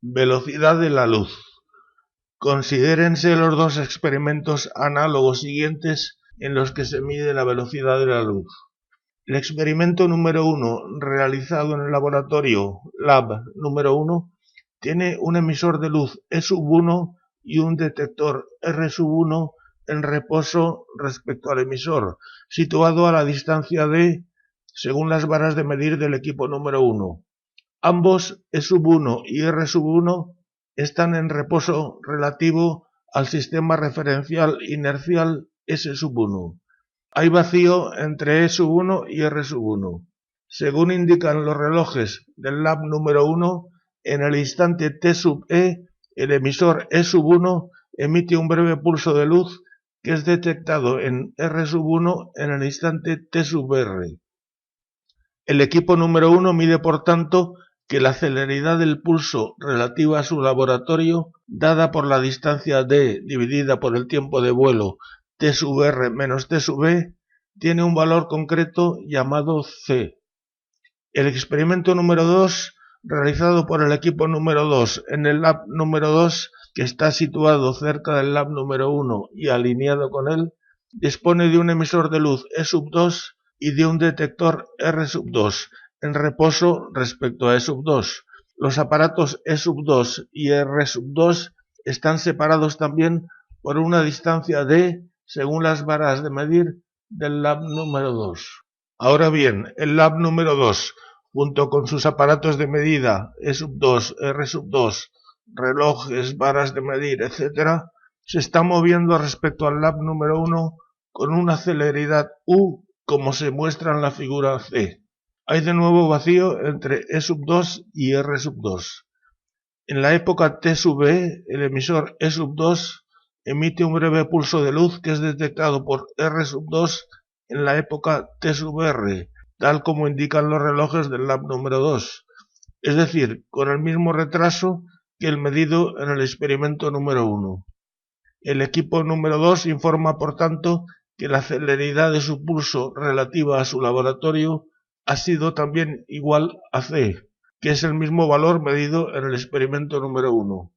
Velocidad de la luz. Considérense los dos experimentos análogos siguientes en los que se mide la velocidad de la luz. El experimento número 1, realizado en el laboratorio Lab número 1, tiene un emisor de luz E1 y un detector R1 en reposo respecto al emisor, situado a la distancia d, según las varas de medir del equipo número 1. Ambos E1 y R1 están en reposo relativo al sistema referencial inercial S1. Hay vacío entre E1 y R1. Según indican los relojes del Lab número 1, en el instante T(E), el emisor E1 emite un breve pulso de luz que es detectado en R1 en el instante T(R). El equipo número 1 mide, por tanto, que la celeridad del pulso relativa a su laboratorio, dada por la distancia d dividida por el tiempo de vuelo T(R) menos T(B), tiene un valor concreto llamado c. El experimento número 2, realizado por el equipo número 2 en el Lab número 2, que está situado cerca del Lab número 1 y alineado con él, dispone de un emisor de luz E2 y de un detector R2 en reposo respecto a E2. Los aparatos E2 y R2 están separados también por una distancia d según las varas de medir del Lab número 2. Ahora bien, el Lab número 2, junto con sus aparatos de medida E2, R2, relojes, varas de medir, etc., se está moviendo respecto al Lab número 1 con una celeridad U, como se muestra en la figura C. Hay de nuevo vacío entre E2 y R2. En la época T(B), el emisor E2 emite un breve pulso de luz que es detectado por R2 en la época T(R), tal como indican los relojes del Lab número 2, es decir, con el mismo retraso que el medido en el experimento número 1. El equipo número 2 informa, por tanto, que la celeridad de su pulso relativa a su laboratorio ha sido también igual a c, que es el mismo valor medido en el experimento número 1.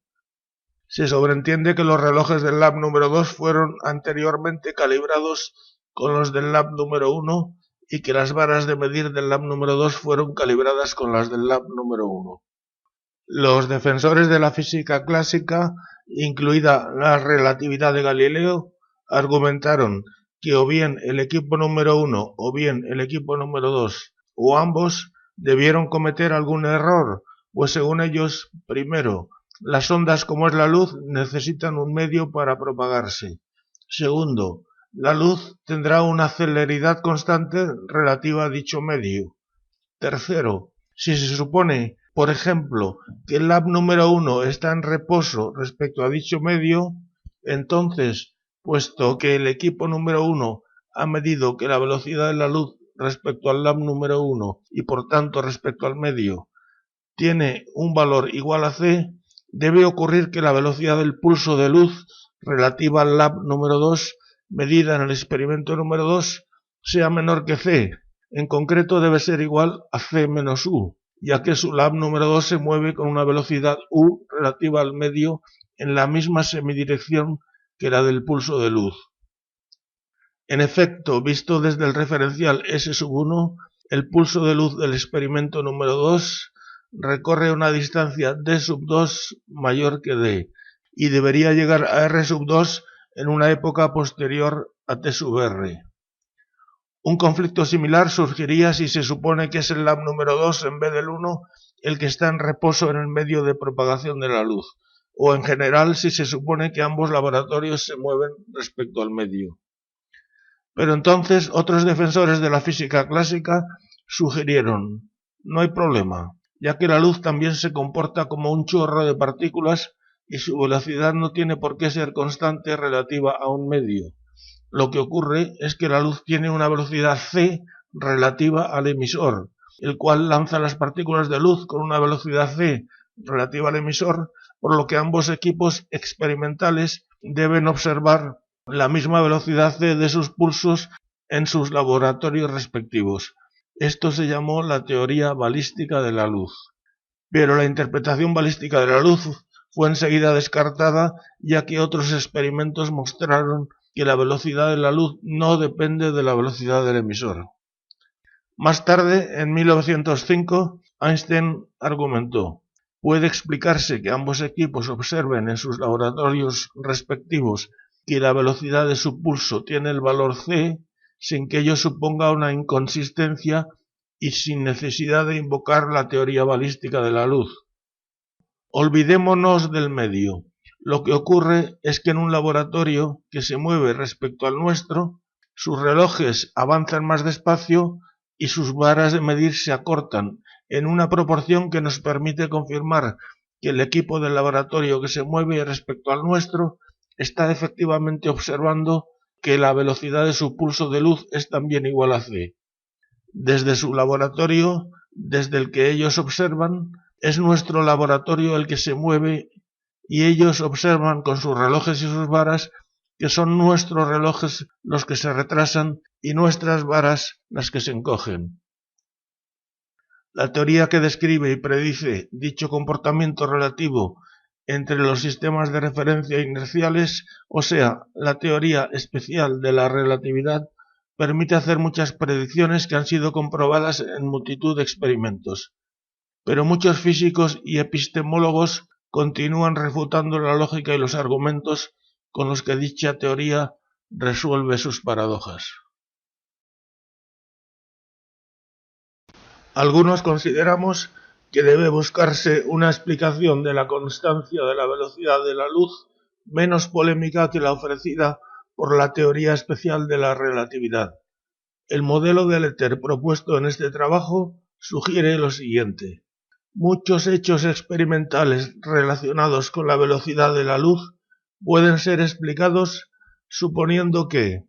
Se sobreentiende que los relojes del Lab número 2 fueron anteriormente calibrados con los del Lab número 1 y que las varas de medir del Lab número 2 fueron calibradas con las del Lab número 1. Los defensores de la física clásica, incluida la relatividad de Galileo, argumentaron que o bien el equipo número 1 o bien el equipo número 2 o ambos debieron cometer algún error, pues según ellos, primero, las ondas como es la luz necesitan un medio para propagarse. Segundo, la luz tendrá una celeridad constante relativa a dicho medio. Tercero, si se supone, por ejemplo, que el Lab número 1 está en reposo respecto a dicho medio, entonces, puesto que el equipo número 1 ha medido que la velocidad de la luz respecto al Lab número 1 y por tanto respecto al medio tiene un valor igual a c, debe ocurrir que la velocidad del pulso de luz relativa al Lab número 2, medida en el experimento número 2, sea menor que c. En concreto debe ser igual a c menos u, ya que su Lab número 2 se mueve con una velocidad u relativa al medio en la misma semidirección que la del pulso de luz. En efecto, visto desde el referencial S1, el pulso de luz del experimento número 2 recorre una distancia d2 mayor que d y debería llegar a R2 en una época posterior a T(R). Un conflicto similar surgiría si se supone que es el Lab número 2 en vez del 1 el que está en reposo en el medio de propagación de la luz, o en general si se supone que ambos laboratorios se mueven respecto al medio. Pero entonces otros defensores de la física clásica sugirieron: no hay problema, ya que la luz también se comporta como un chorro de partículas y su velocidad no tiene por qué ser constante relativa a un medio. Lo que ocurre es que la luz tiene una velocidad c relativa al emisor, el cual lanza las partículas de luz con una velocidad c relativa al emisor, por lo que ambos equipos experimentales deben observar la misma velocidad c de sus pulsos en sus laboratorios respectivos. Esto se llamó la teoría balística de la luz. pero la interpretación balística de la luz fue enseguida descartada, ya que otros experimentos mostraron que la velocidad de la luz no depende de la velocidad del emisor. Más tarde, en 1905, Einstein argumentó: puede explicarse que ambos equipos observen en sus laboratorios respectivos que la velocidad de su pulso tiene el valor c, sin que ello suponga una inconsistencia y sin necesidad de invocar la teoría balística de la luz. Olvidémonos del medio. Lo que ocurre es que en un laboratorio que se mueve respecto al nuestro, sus relojes avanzan más despacio y sus varas de medir se acortan en una proporción que nos permite confirmar que el equipo del laboratorio que se mueve respecto al nuestro está efectivamente observando que la velocidad de su pulso de luz es también igual a c. Desde su laboratorio, desde el que ellos observan, es nuestro laboratorio el que se mueve y ellos observan con sus relojes y sus varas que son nuestros relojes los que se retrasan y nuestras varas las que se encogen. La teoría que describe y predice dicho comportamiento relativo entre los sistemas de referencia inerciales, o sea, la teoría especial de la relatividad, permite hacer muchas predicciones que han sido comprobadas en multitud de experimentos. Pero muchos físicos y epistemólogos continúan refutando la lógica y los argumentos con los que dicha teoría resuelve sus paradojas. Algunos consideramos que debe buscarse una explicación de la constancia de la velocidad de la luz menos polémica que la ofrecida por la teoría especial de la relatividad. El modelo del éter propuesto en este trabajo sugiere lo siguiente: muchos hechos experimentales relacionados con la velocidad de la luz pueden ser explicados suponiendo que,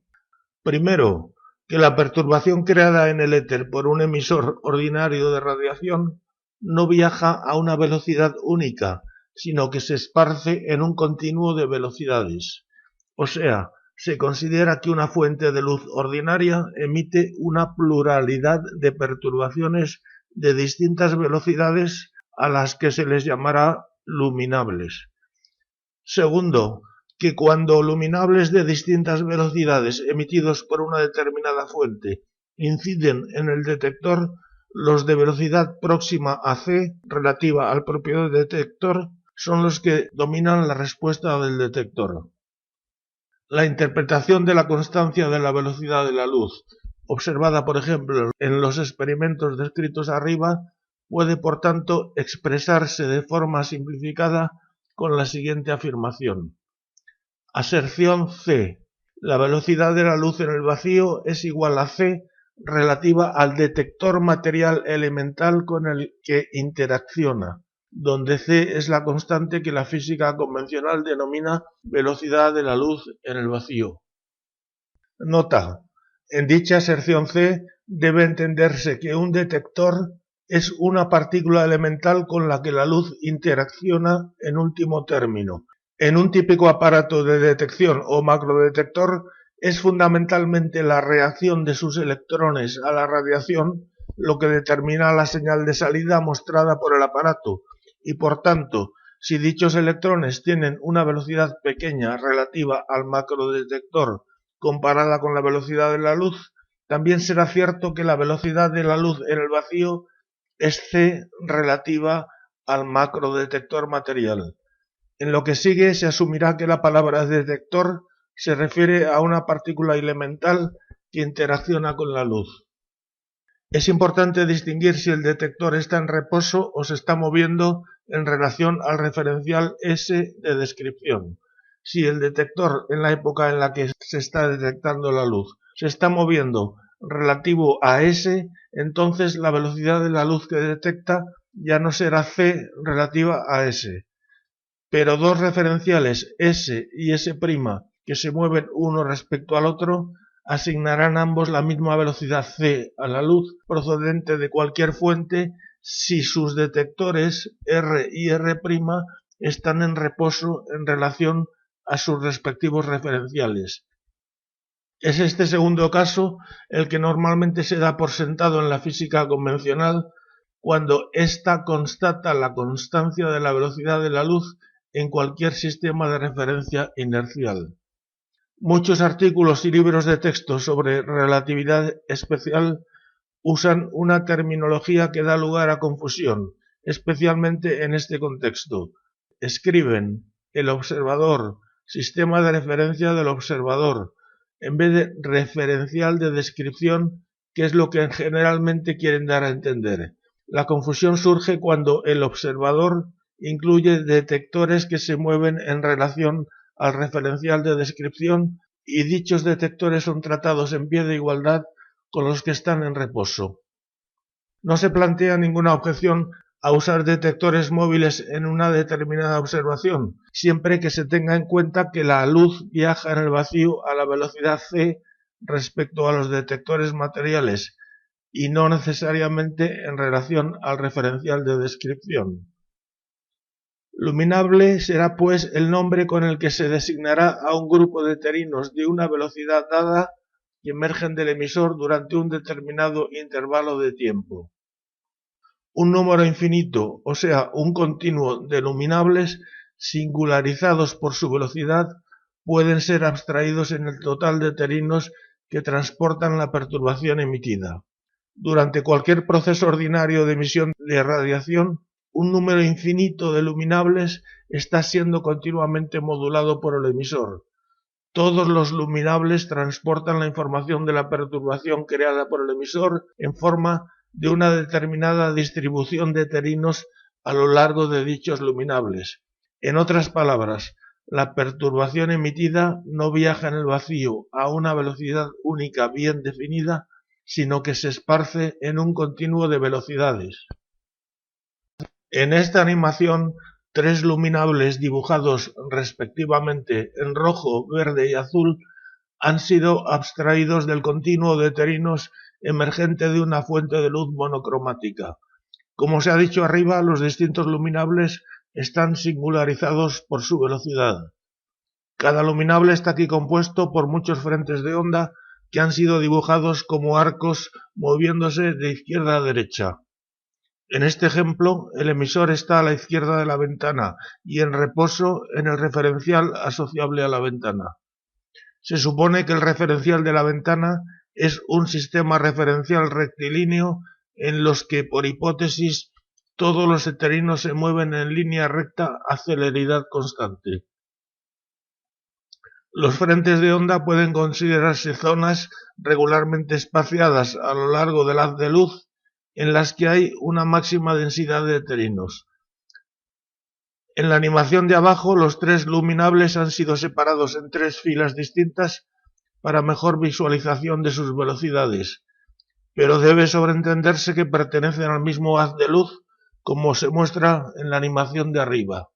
primero, que la perturbación creada en el éter por un emisor ordinario de radiación no viaja a una velocidad única, sino que se esparce en un continuo de velocidades. O sea, se considera que una fuente de luz ordinaria emite una pluralidad de perturbaciones de distintas velocidades a las que se les llamará luminables. Segundo, que cuando luminables de distintas velocidades emitidos por una determinada fuente inciden en el detector, los de velocidad próxima a c, relativa al propio detector, son los que dominan la respuesta del detector. La interpretación de la constancia de la velocidad de la luz, observada por ejemplo en los experimentos descritos arriba, puede por tanto expresarse de forma simplificada con la siguiente afirmación. Aserción C. La velocidad de la luz en el vacío es igual a c relativa al detector material elemental con el que interacciona, donde c es la constante que la física convencional denomina velocidad de la luz en el vacío. Nota: en dicha aserción C debe entenderse que un detector es una partícula elemental con la que la luz interacciona en último término. En un típico aparato de detección o macrodetector es fundamentalmente la reacción de sus electrones a la radiación lo que determina la señal de salida mostrada por el aparato y por tanto, si dichos electrones tienen una velocidad pequeña relativa al macrodetector comparada con la velocidad de la luz, también será cierto que la velocidad de la luz en el vacío es c relativa al macrodetector material. En lo que sigue se asumirá que la palabra detector se refiere a una partícula elemental que interacciona con la luz. Es importante distinguir si el detector está en reposo o se está moviendo en relación al referencial S de descripción. Si el detector, en la época en la que se está detectando la luz, se está moviendo relativo a S, entonces la velocidad de la luz que detecta ya no será c relativa a S. Pero dos referenciales S y S' que se mueven uno respecto al otro asignarán ambos la misma velocidad c a la luz procedente de cualquier fuente si sus detectores R y R' están en reposo en relación a sus respectivos referenciales. Es este segundo caso el que normalmente se da por sentado en la física convencional, cuando ésta constata la constancia de la velocidad de la luz en cualquier sistema de referencia inercial. Muchos artículos y libros de texto sobre relatividad especial usan una terminología que da lugar a confusión, especialmente en este contexto. Escriben el observador, sistema de referencia del observador, en vez de referencial de descripción, que es lo que generalmente quieren dar a entender. La confusión surge cuando el observador incluye detectores que se mueven en relación al referencial de descripción y dichos detectores son tratados en pie de igualdad con los que están en reposo. No se plantea ninguna objeción a usar detectores móviles en una determinada observación, siempre que se tenga en cuenta que la luz viaja en el vacío a la velocidad c respecto a los detectores materiales y no necesariamente en relación al referencial de descripción. Luminable será pues el nombre con el que se designará a un grupo de terinos de una velocidad dada que emergen del emisor durante un determinado intervalo de tiempo. Un número infinito, o sea, un continuo de luminables singularizados por su velocidad, pueden ser abstraídos en el total de terinos que transportan la perturbación emitida. Durante cualquier proceso ordinario de emisión de radiación, un número infinito de luminables está siendo continuamente modulado por el emisor. Todos los luminables transportan la información de la perturbación creada por el emisor en forma de una determinada distribución de terinos a lo largo de dichos luminables. En otras palabras, la perturbación emitida no viaja en el vacío a una velocidad única bien definida, sino que se esparce en un continuo de velocidades. En esta animación, tres luminables dibujados respectivamente en rojo, verde y azul han sido abstraídos del continuo de terinos emergente de una fuente de luz monocromática. Como se ha dicho arriba, los distintos luminables están singularizados por su velocidad. Cada luminable está aquí compuesto por muchos frentes de onda que han sido dibujados como arcos moviéndose de izquierda a derecha. En este ejemplo, el emisor está a la izquierda de la ventana y en reposo en el referencial asociable a la ventana. Se supone que el referencial de la ventana es un sistema referencial rectilíneo en los que, por hipótesis, todos los terinos se mueven en línea recta a celeridad constante. Los frentes de onda pueden considerarse zonas regularmente espaciadas a lo largo del haz de luz en las que hay una máxima densidad de terinos. En la animación de abajo, los tres luminables han sido separados en tres filas distintas para mejor visualización de sus velocidades, pero debe sobreentenderse que pertenecen al mismo haz de luz, como se muestra en la animación de arriba.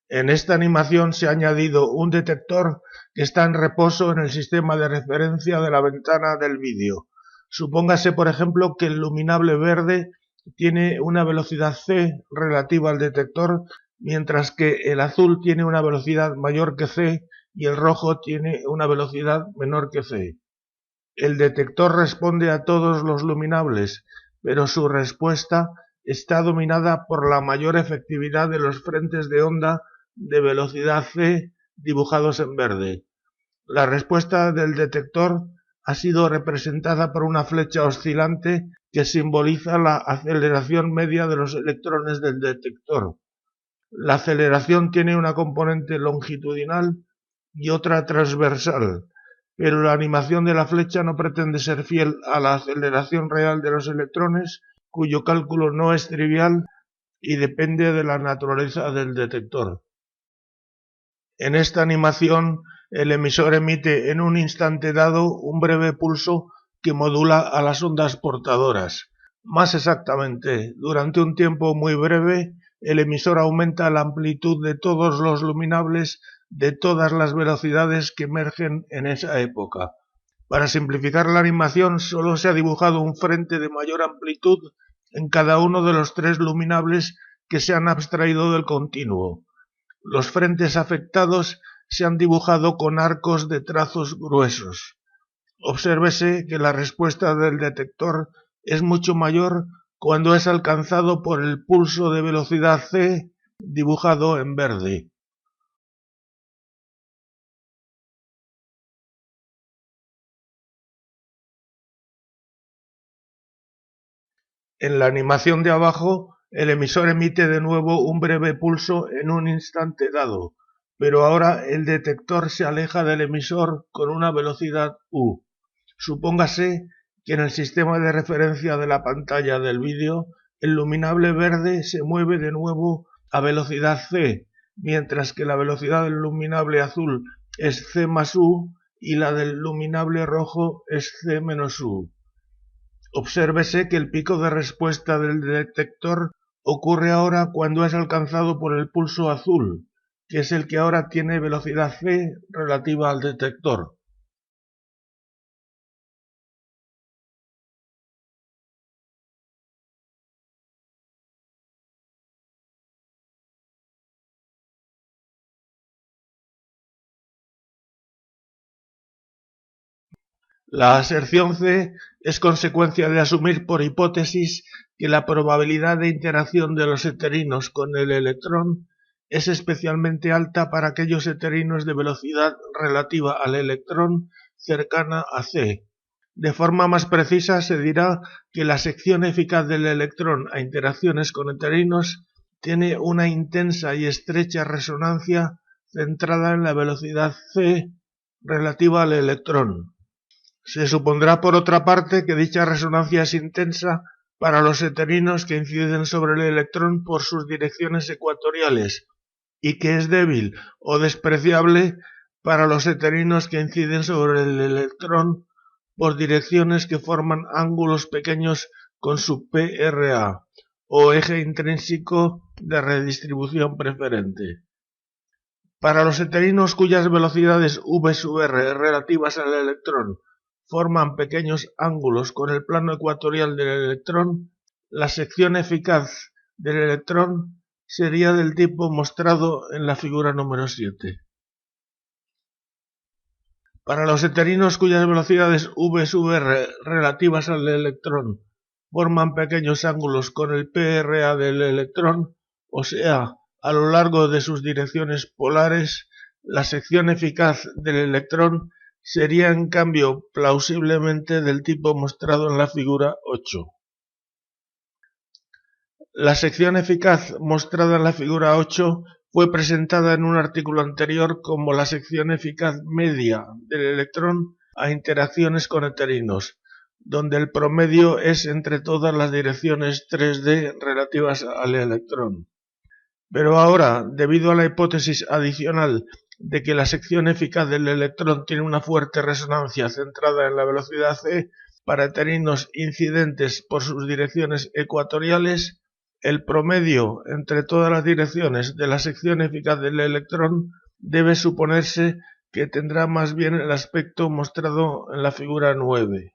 En esta animación se ha añadido un detector que está en reposo en el sistema de referencia de la ventana del vídeo. Supóngase, por ejemplo, que el luminable verde tiene una velocidad c relativa al detector, mientras que el azul tiene una velocidad mayor que c y el rojo tiene una velocidad menor que c. El detector responde a todos los luminables, pero su respuesta está dominada por la mayor efectividad de los frentes de onda de velocidad c dibujados en verde. La respuesta del detector ha sido representada por una flecha oscilante que simboliza la aceleración media de los electrones del detector. La aceleración tiene una componente longitudinal y otra transversal, pero la animación de la flecha no pretende ser fiel a la aceleración real de los electrones, cuyo cálculo no es trivial y depende de la naturaleza del detector. En esta animación, el emisor emite en un instante dado un breve pulso que modula a las ondas portadoras. Más exactamente, durante un tiempo muy breve, el emisor aumenta la amplitud de todos los luminables de todas las velocidades que emergen en esa época. Para simplificar la animación, solo se ha dibujado un frente de mayor amplitud en cada uno de los tres luminables que se han abstraído del continuo. Los frentes afectados se han dibujado con arcos de trazos gruesos. Obsérvese que la respuesta del detector es mucho mayor cuando es alcanzado por el pulso de velocidad c dibujado en verde. En la animación de abajo, el emisor emite de nuevo un breve pulso en un instante dado, pero ahora el detector se aleja del emisor con una velocidad u. Supóngase que en el sistema de referencia de la pantalla del vídeo, el luminable verde se mueve de nuevo a velocidad c, mientras que la velocidad del luminable azul es c más u y la del luminable rojo es c menos u. Obsérvese que el pico de respuesta del detector ocurre ahora cuando es alcanzado por el pulso azul, que es el que ahora tiene velocidad c relativa al detector. La aserción C es consecuencia de asumir por hipótesis que la probabilidad de interacción de los heterinos con el electrón es especialmente alta para aquellos heterinos de velocidad relativa al electrón cercana a C. De forma más precisa se dirá que la sección eficaz del electrón a interacciones con heterinos tiene una intensa y estrecha resonancia centrada en la velocidad C relativa al electrón. Se supondrá por otra parte que dicha resonancia es intensa para los heterinos que inciden sobre el electrón por sus direcciones ecuatoriales y que es débil o despreciable para los heterinos que inciden sobre el electrón por direcciones que forman ángulos pequeños con su PRA o eje intrínseco de redistribución preferente. Para los heterinos cuyas velocidades v sub r relativas al electrón forman pequeños ángulos con el plano ecuatorial del electrón, la sección eficaz del electrón sería del tipo mostrado en la figura número 7. Para los heterinos cuyas velocidades v sub r relativas al electrón forman pequeños ángulos con el PRA del electrón, o sea, a lo largo de sus direcciones polares, la sección eficaz del electrón sería en cambio plausiblemente del tipo mostrado en la figura 8. La sección eficaz mostrada en la figura 8 fue presentada en un artículo anterior como la sección eficaz media del electrón a interacciones con heterinos, donde el promedio es entre todas las direcciones 3D relativas al electrón. Pero ahora, debido a la hipótesis adicional de que la sección eficaz del electrón tiene una fuerte resonancia centrada en la velocidad c para heterinos incidentes por sus direcciones ecuatoriales, el promedio entre todas las direcciones de la sección eficaz del electrón debe suponerse que tendrá más bien el aspecto mostrado en la figura 9.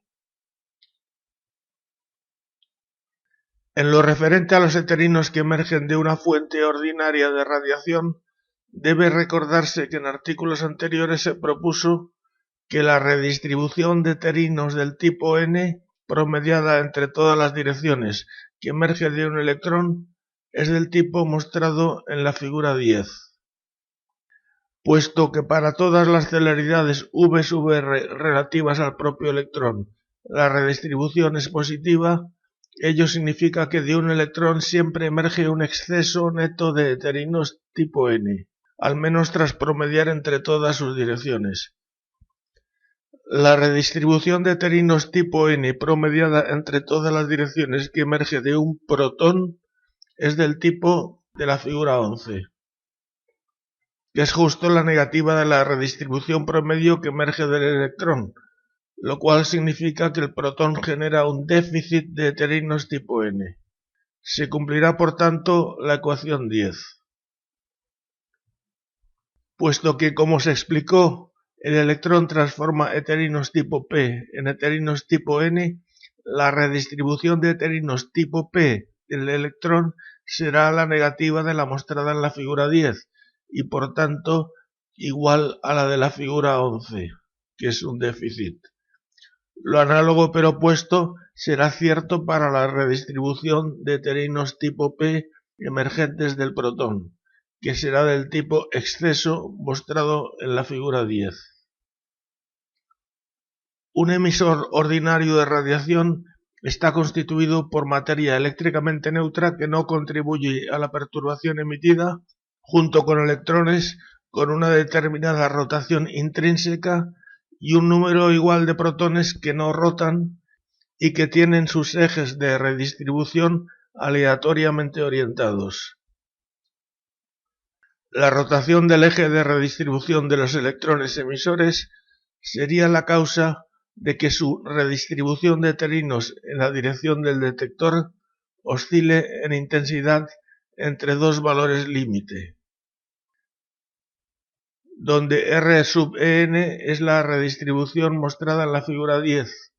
En lo referente a los heterinos que emergen de una fuente ordinaria de radiación, debe recordarse que en artículos anteriores se propuso que la redistribución de heterinos del tipo N, promediada entre todas las direcciones que emerge de un electrón, es del tipo mostrado en la figura 10. Puesto que para todas las celeridades v sub r relativas al propio electrón la redistribución es positiva, ello significa que de un electrón siempre emerge un exceso neto de heterinos tipo N, al menos tras promediar entre todas sus direcciones. La redistribución de heterinos tipo N promediada entre todas las direcciones que emerge de un protón es del tipo de la figura 11, que es justo la negativa de la redistribución promedio que emerge del electrón, lo cual significa que el protón genera un déficit de heterinos tipo N. Se cumplirá por tanto la ecuación 10. Puesto que, como se explicó, el electrón transforma heterinos tipo P en heterinos tipo N, la redistribución de heterinos tipo P del electrón será la negativa de la mostrada en la figura 10 y por tanto igual a la de la figura 11, que es un déficit. Lo análogo pero opuesto será cierto para la redistribución de terinos tipo P emergentes del protón, que será del tipo exceso mostrado en la figura 10. Un emisor ordinario de radiación está constituido por materia eléctricamente neutra que no contribuye a la perturbación emitida, junto con electrones con una determinada rotación intrínseca y un número igual de protones que no rotan y que tienen sus ejes de redistribución aleatoriamente orientados. La rotación del eje de redistribución de los electrones emisores sería la causa de que su redistribución de terinos en la dirección del detector oscile en intensidad entre dos valores límite, donde R sub en es la redistribución mostrada en la figura 10.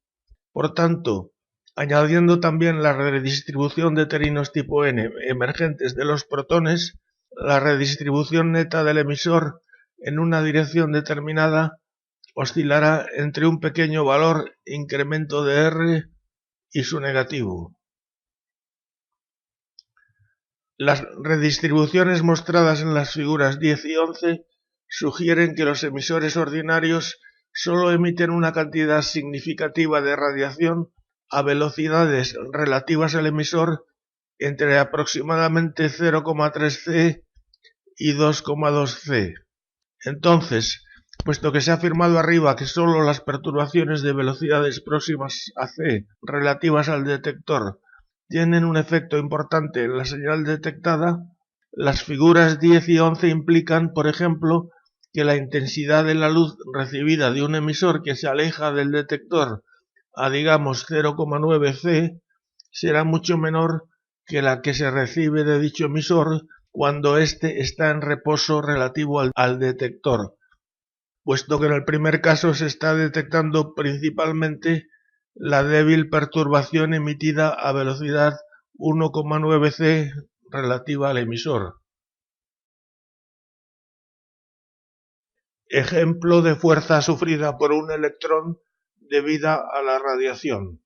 Por tanto, añadiendo también la redistribución de terinos tipo n emergentes de los protones, la redistribución neta del emisor en una dirección determinada oscilará entre un pequeño valor incremento de R y su negativo. Las redistribuciones mostradas en las figuras 10 y 11 sugieren que los emisores ordinarios solo emiten una cantidad significativa de radiación a velocidades relativas al emisor entre aproximadamente 0,3 C y 2,2 C. Entonces, puesto que se ha afirmado arriba que solo las perturbaciones de velocidades próximas a C relativas al detector tienen un efecto importante en la señal detectada, las figuras 10 y 11 implican, por ejemplo, que la intensidad de la luz recibida de un emisor que se aleja del detector a digamos 0,9 C será mucho menor que la que se recibe de dicho emisor cuando éste está en reposo relativo al detector, puesto que en el primer caso se está detectando principalmente la débil perturbación emitida a velocidad 1,9 C relativa al emisor. Ejemplo de fuerza sufrida por un electrón debida a la radiación.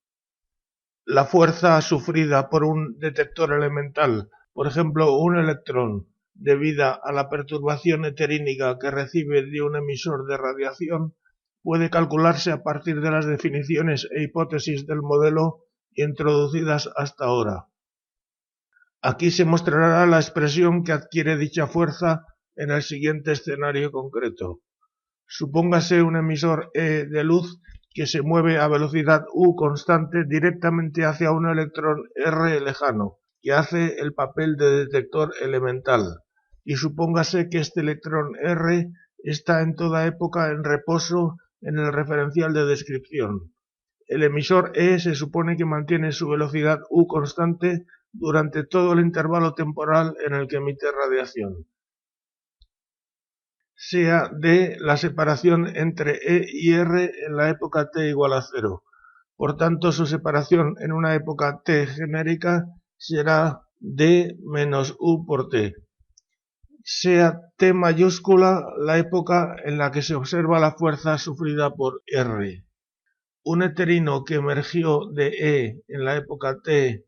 La fuerza sufrida por un detector elemental, por ejemplo un electrón, debida a la perturbación heterínica que recibe de un emisor de radiación, puede calcularse a partir de las definiciones e hipótesis del modelo introducidas hasta ahora. Aquí se mostrará la expresión que adquiere dicha fuerza en el siguiente escenario concreto. Supóngase un emisor E de luz que se mueve a velocidad U constante directamente hacia un electrón R lejano, que hace el papel de detector elemental, y supóngase que este electrón R está en toda época en reposo en el referencial de descripción. El emisor E se supone que mantiene su velocidad U constante durante todo el intervalo temporal en el que emite radiación. Sea D la separación entre E y R en la época t igual a 0. Por tanto, su separación en una época t genérica será D menos U por t. Sea t mayúscula la época en la que se observa la fuerza sufrida por R. Un heterino que emergió de E en la época t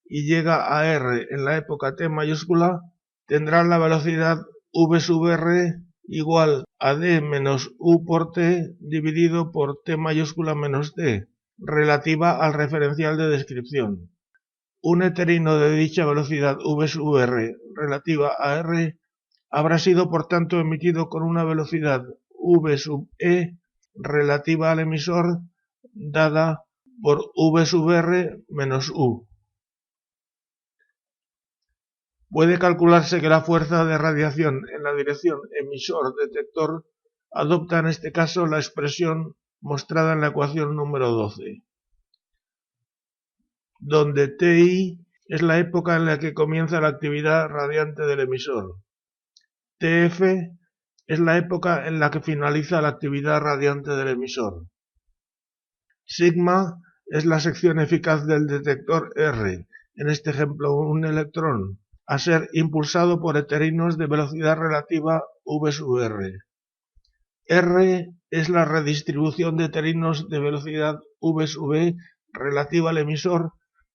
y llega a R en la época t mayúscula tendrá la velocidad V sub R igual a D menos U por T dividido por T mayúscula menos T, relativa al referencial de descripción. Un heterino de dicha velocidad V sub R relativa a R habrá sido por tanto emitido con una velocidad V sub E relativa al emisor dada por V sub R menos U. Puede calcularse que la fuerza de radiación en la dirección emisor-detector adopta en este caso la expresión mostrada en la ecuación número 12, donde Ti es la época en la que comienza la actividad radiante del emisor. Tf es la época en la que finaliza la actividad radiante del emisor. Sigma es la sección eficaz del detector R, en este ejemplo un electrón, a ser impulsado por heterinos de velocidad relativa V sub R. R es la redistribución de terinos de velocidad v sub v relativa al emisor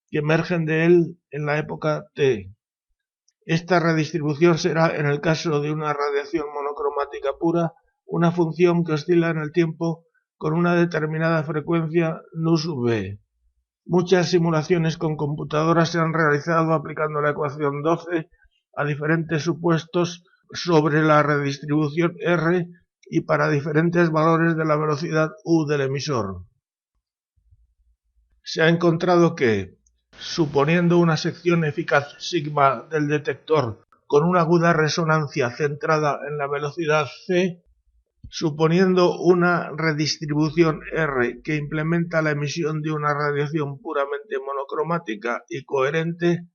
que emergen de él en la época t. Esta redistribución será, en el caso de una radiación monocromática pura, una función que oscila en el tiempo con una determinada frecuencia nu sub v. Muchas simulaciones con computadoras se han realizado aplicando la ecuación 12 a diferentes supuestos sobre la redistribución R y para diferentes valores de la velocidad U del emisor. Se ha encontrado que, suponiendo una sección eficaz sigma del detector con una aguda resonancia centrada en la velocidad c, suponiendo una redistribución R que implementa la emisión de una radiación puramente monocromática y coherente,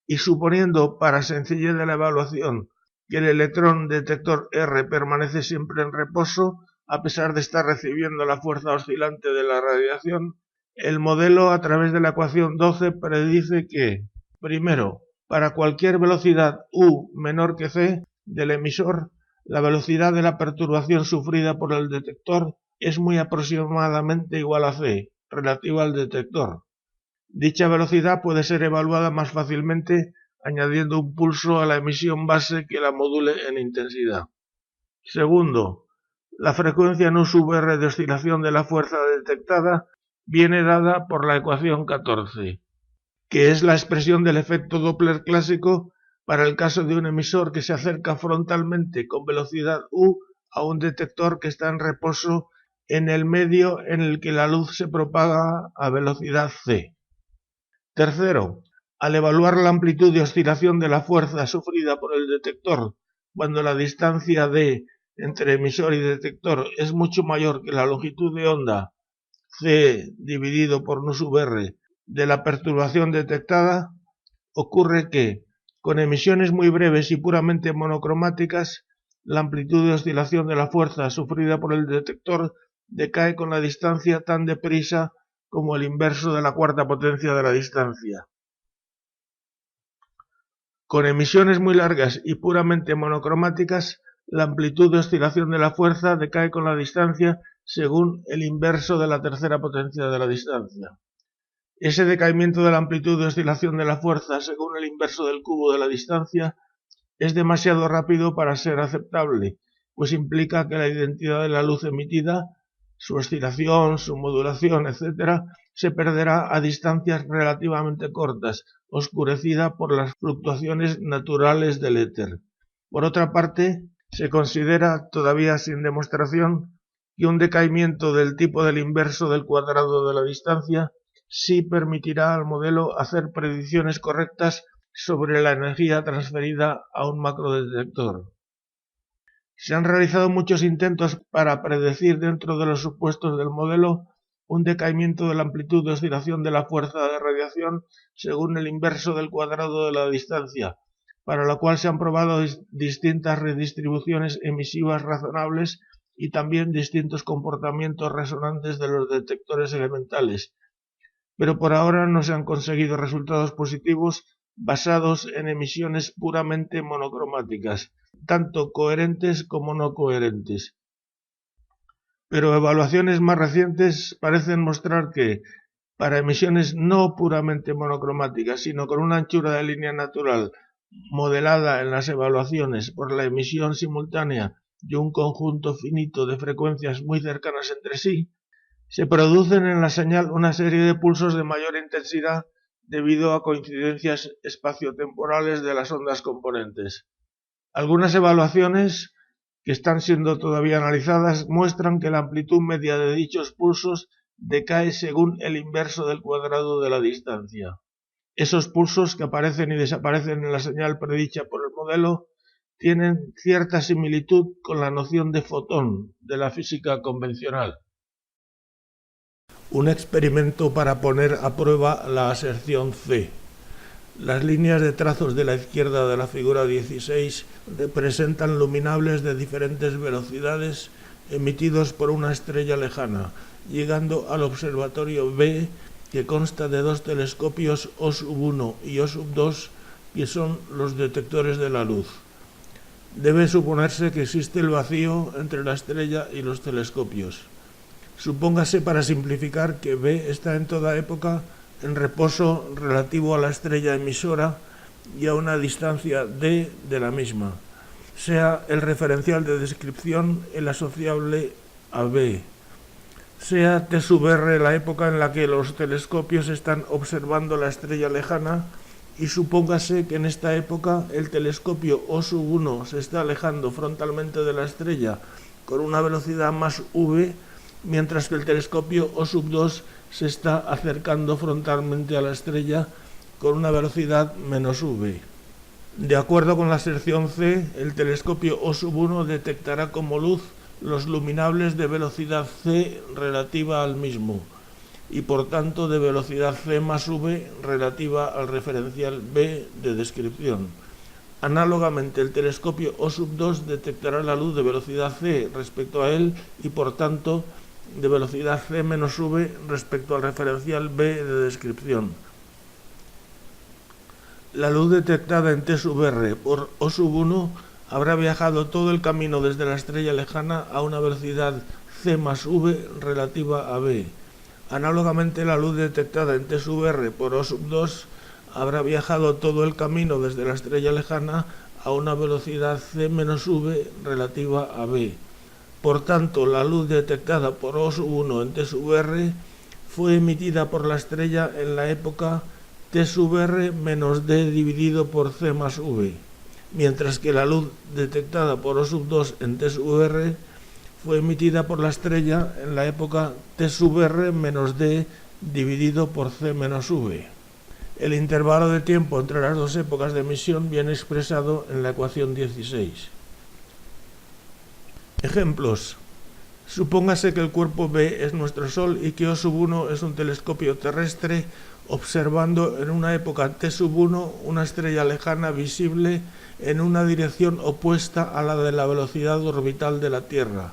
y suponiendo, para sencillez de la evaluación, que el electrón detector R permanece siempre en reposo, a pesar de estar recibiendo la fuerza oscilante de la radiación, el modelo a través de la ecuación 12 predice que, primero, para cualquier velocidad U menor que c del emisor, la velocidad de la perturbación sufrida por el detector es muy aproximadamente igual a c, relativa al detector. Dicha velocidad puede ser evaluada más fácilmente añadiendo un pulso a la emisión base que la module en intensidad. Segundo, la frecuencia nu sub r de oscilación de la fuerza detectada viene dada por la ecuación 14, que es la expresión del efecto Doppler clásico para el caso de un emisor que se acerca frontalmente con velocidad u a un detector que está en reposo en el medio en el que la luz se propaga a velocidad c. Tercero, al evaluar la amplitud de oscilación de la fuerza sufrida por el detector cuando la distancia d entre emisor y detector es mucho mayor que la longitud de onda c dividido por nu sub r de la perturbación detectada, ocurre que, con emisiones muy breves y puramente monocromáticas, la amplitud de oscilación de la fuerza sufrida por el detector decae con la distancia tan deprisa como el inverso de la cuarta potencia de la distancia. Con emisiones muy largas y puramente monocromáticas, la amplitud de oscilación de la fuerza decae con la distancia según el inverso de la tercera potencia de la distancia. Ese decaimiento de la amplitud de oscilación de la fuerza según el inverso del cubo de la distancia es demasiado rápido para ser aceptable, pues implica que la identidad de la luz emitida, su oscilación, su modulación, etc., se perderá a distancias relativamente cortas, oscurecida por las fluctuaciones naturales del éter. Por otra parte, se considera, todavía sin demostración, que un decaimiento del tipo del inverso del cuadrado de la distancia sí permitirá al modelo hacer predicciones correctas sobre la energía transferida a un macrodetector. Se han realizado muchos intentos para predecir dentro de los supuestos del modelo un decaimiento de la amplitud de oscilación de la fuerza de radiación según el inverso del cuadrado de la distancia, para lo cual se han probado distintas redistribuciones emisivas razonables y también distintos comportamientos resonantes de los detectores elementales, pero por ahora no se han conseguido resultados positivos basados en emisiones puramente monocromáticas, tanto coherentes como no coherentes. Pero evaluaciones más recientes parecen mostrar que, para emisiones no puramente monocromáticas, sino con una anchura de línea natural modelada en las evaluaciones por la emisión simultánea de un conjunto finito de frecuencias muy cercanas entre sí, se producen en la señal una serie de pulsos de mayor intensidad debido a coincidencias espaciotemporales de las ondas componentes. Algunas evaluaciones, que están siendo todavía analizadas, muestran que la amplitud media de dichos pulsos decae según el inverso del cuadrado de la distancia. Esos pulsos que aparecen y desaparecen en la señal predicha por el modelo tienen cierta similitud con la noción de fotón de la física convencional. Un experimento para poner a prueba la aserción C. Las líneas de trazos de la izquierda de la figura 16 representan luminables de diferentes velocidades emitidos por una estrella lejana, llegando al observatorio B, que consta de dos telescopios O sub 1 y O sub 2, que son los detectores de la luz. Debe suponerse que existe el vacío entre la estrella y los telescopios. Supóngase, para simplificar, que B está en toda época en reposo relativo a la estrella emisora y a una distancia d de la misma, sea el referencial de descripción el asociable a B, sea T sub R la época en la que los telescopios están observando la estrella lejana, y supóngase que en esta época el telescopio O sub 1 se está alejando frontalmente de la estrella con una velocidad más v, mientras que el telescopio O sub 2 se está acercando frontalmente a la estrella con una velocidad menos v. De acuerdo con la sección C, el telescopio O sub 1 detectará como luz los luminables de velocidad c relativa al mismo, y por tanto de velocidad c más v relativa al referencial b de descripción. Análogamente, el telescopio O sub 2 detectará la luz de velocidad c respecto a él y por tanto de velocidad c menos v respecto al referencial b de descripción. La luz detectada en T sub R por O sub 1 habrá viajado todo el camino desde la estrella lejana a una velocidad c más v relativa a b. Análogamente, la luz detectada en T sub R por O sub 2 habrá viajado todo el camino desde la estrella lejana a una velocidad c menos v relativa a b. Por tanto, la luz detectada por O sub 1 en T sub R fue emitida por la estrella en la época T sub R menos d dividido por c más v, mientras que la luz detectada por O sub 2 en T sub R fue emitida por la estrella en la época T sub R menos d dividido por c menos v. El intervalo de tiempo entre las dos épocas de emisión viene expresado en la ecuación 16. Ejemplos. Supóngase que el cuerpo B es nuestro Sol y que O sub 1 es un telescopio terrestre observando en una época T sub 1 una estrella lejana visible en una dirección opuesta a la de la velocidad orbital de la Tierra,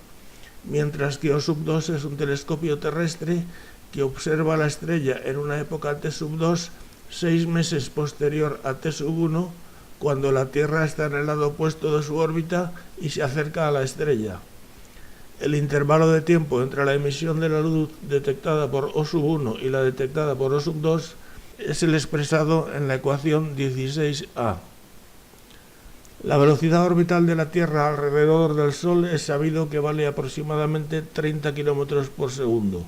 mientras que O sub 2 es un telescopio terrestre que observa la estrella en una época T sub 2 6 meses posterior a T sub 1, cuando la Tierra está en el lado opuesto de su órbita y se acerca a la estrella. El intervalo de tiempo entre la emisión de la luz detectada por O sub 1 y la detectada por O sub 2 es el expresado en la ecuación 16a. La velocidad orbital de la Tierra alrededor del Sol es sabido que vale aproximadamente 30 km por segundo.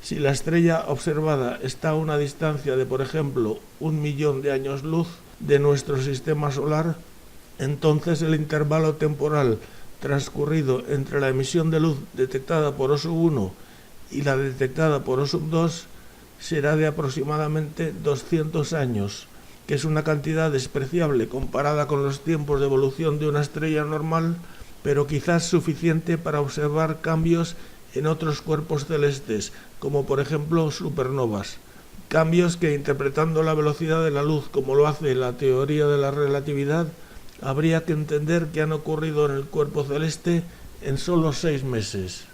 Si la estrella observada está a una distancia de, por ejemplo, 1.000.000 de años luz de nuestro sistema solar, entonces el intervalo temporal transcurrido entre la emisión de luz detectada por O sub 1 y la detectada por O sub 2 será de aproximadamente 200 años, que es una cantidad despreciable comparada con los tiempos de evolución de una estrella normal, pero quizás suficiente para observar cambios en otros cuerpos celestes, como por ejemplo supernovas. Cambios que, interpretando la velocidad de la luz como lo hace la teoría de la relatividad, habría que entender que han ocurrido en el cuerpo celeste en solo 6 meses.